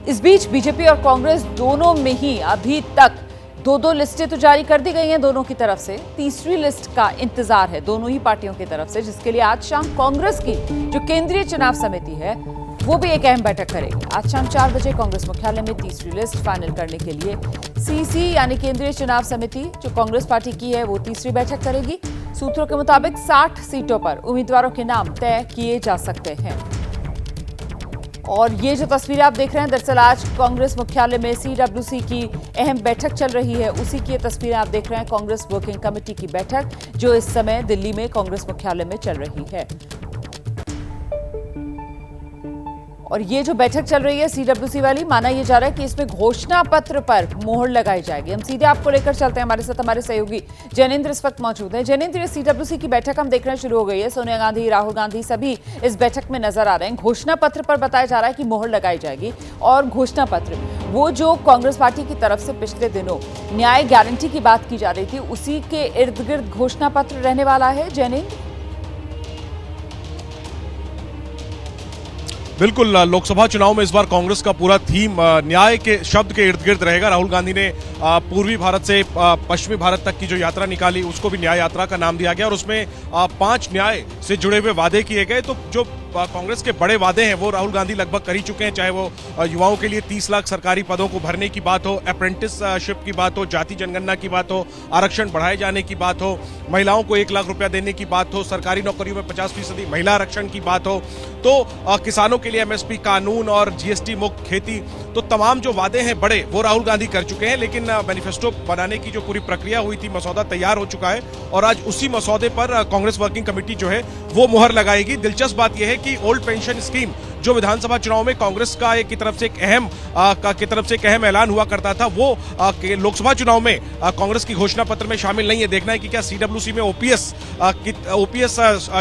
इस बीच बीजेपी और कांग्रेस दोनों में ही अभी तक दो लिस्टें तो जारी कर दी गई हैं दोनों की तरफ से। तीसरी लिस्ट का इंतजार है दोनों ही पार्टियों की तरफ से, जिसके लिए आज शाम कांग्रेस की जो केंद्रीय चुनाव समिति है वो भी एक अहम बैठक करेगी। आज शाम 4 बजे कांग्रेस मुख्यालय में तीसरी लिस्ट फाइनल करने के लिए सीसी यानी केंद्रीय चुनाव समिति जो कांग्रेस पार्टी की है वो तीसरी बैठक करेगी। सूत्रों के मुताबिक 60 सीटों पर उम्मीदवारों के नाम तय किए जा सकते हैं। और ये जो तस्वीरें आप देख रहे हैं, दरअसल आज कांग्रेस मुख्यालय में सीडब्ल्यूसी की अहम बैठक चल रही है, उसी की ये तस्वीरें आप देख रहे हैं। कांग्रेस वर्किंग कमेटी की बैठक जो इस समय दिल्ली में कांग्रेस मुख्यालय में चल रही है। और ये जो बैठक चल रही है सीडब्ल्यूसी वाली, माना यह जा रहा है कि इसमें घोषणा पत्र पर मोहर लगाई जाएगी। हम सीधे आपको लेकर चलते हैं, हमारे साथ हमारे सहयोगी जैनेंद्र इस वक्त मौजूद हैं। जैनेंद्र, सीडब्ल्यूसी की बैठक हम देख रहे हैं शुरू हो गई है। सोनिया गांधी, राहुल गांधी सभी इस बैठक में नजर आ रहे हैं। घोषणा पत्र पर बताया जा रहा है कि मोहर लगाई जाएगी और घोषणा पत्र वो जो कांग्रेस पार्टी की तरफ से पिछले दिनों न्याय गारंटी की बात की जा रही थी उसी के इर्द गिर्द घोषणा पत्र रहने वाला है। जैनेंद्र, बिल्कुल, लोकसभा चुनाव में इस बार कांग्रेस का पूरा थीम न्याय के शब्द के इर्द गिर्द रहेगा। राहुल गांधी ने पूर्वी भारत से पश्चिमी भारत तक की जो यात्रा निकाली उसको भी न्याय यात्रा का नाम दिया गया और उसमें 5 न्याय से जुड़े हुए वादे किए गए। तो जो कांग्रेस के बड़े वादे हैं वो राहुल गांधी लगभग कर ही चुके हैं, चाहे वो युवाओं के लिए 30 लाख सरकारी पदों को भरने की बात हो, अप्रेंटिसशिप की बात हो, जाति जनगणना की बात हो, आरक्षण बढ़ाए जाने की बात हो, महिलाओं को 1 लाख रुपया देने की बात हो, सरकारी नौकरियों में 50% महिला आरक्षण की बात हो, तो किसानों के लिए एमएसपी कानून और जीएसटी मुक्त खेती, तो तमाम जो वादे हैं बड़े वो राहुल गांधी कर चुके हैं। लेकिन मैनिफेस्टो बनाने की जो पूरी प्रक्रिया हुई थी, मसौदा तैयार हो चुका है और आज उसी मसौदे पर कांग्रेस वर्किंग कमेटी जो है वो मुहर लगाएगी। दिलचस्प बात यह है कि ओल्ड पेंशन स्कीम जो विधानसभा चुनाव में कांग्रेस का की तरफ से एक अहम ऐलान हुआ करता था, वो लोकसभा चुनाव में कांग्रेस की घोषणा पत्र में शामिल नहीं है। देखना है कि क्या सीडब्ल्यूसी में ओपीएस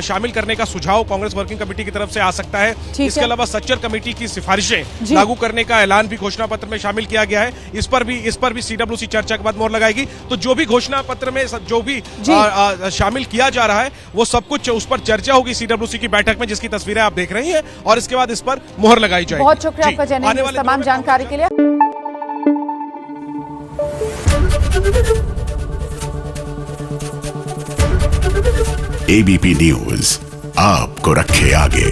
शामिल करने का सुझाव कांग्रेस वर्किंग कमेटी की तरफ से आ सकता है। इसके अलावा सच्चर कमेटी की सिफारिशें लागू करने का ऐलान भी घोषणा पत्र में शामिल किया गया है। इस पर भी सीडब्ल्यूसी चर्चा के बाद मोहर लगाएगी। तो जो भी घोषणा पत्र में जो भी शामिल किया जा रहा है वो सब कुछ उस पर चर्चा होगी सीडब्ल्यूसी की बैठक में, जिसकी तस्वीरें आप देख रही हैं और इसके बाद इस पर मोहर लगाई जाएगी। बहुत शुक्रिया आपका जैनेंद्र इस तमाम जानकारी के लिए। एबीपी न्यूज आपको रखे आगे।